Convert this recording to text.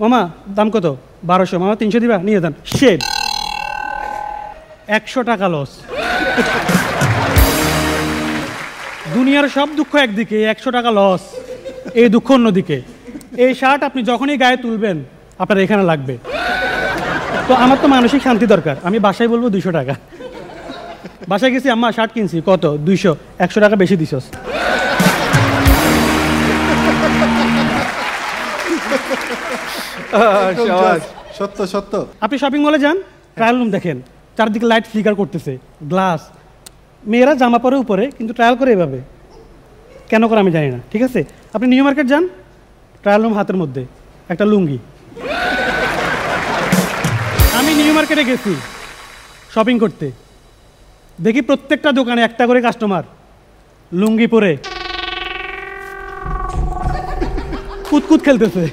মামা দাম কত? 1200। মামা 300 দিবা? নিয়ে যান। শেড 100 টাকা লস। দুনিয়ার সব দুঃখ একদিকে, 100 টাকা লস, এই দুঃখ অন্যদিকে। এই শার্ট আপনি যখনই গায়ে তুলবেন আপনার এখানে লাগবে। তো আমার তো মানসিক শান্তি দরকার, আমি বাসায় বলবো 200 টাকা। বাসায় গেছি, আম্মা শার্ট কিনছি, কত? 200। 100 টাকা বেশি দিছস। সত্য সত্য। আপনি শপিং মলে যান, ট্রায়াল রুম দেখেন, চারদিকে লাইট ফ্লিকার করতেছে, গ্লাস, মেয়েরা জামা পরে উপরে, কিন্তু ট্রায়াল করে এভাবে কেন করে আমি জানি না। ঠিক আছে, আপনি নিউ মার্কেট যান, ট্রায়াল রুম হাতের মধ্যে, একটা লুঙ্গি। আমি নিউ মার্কেটে গেছি শপিং করতে, দেখি প্রত্যেকটা দোকানে একটা করে কাস্টমার লুঙ্গি পরে কুতকুত খেলতেছে।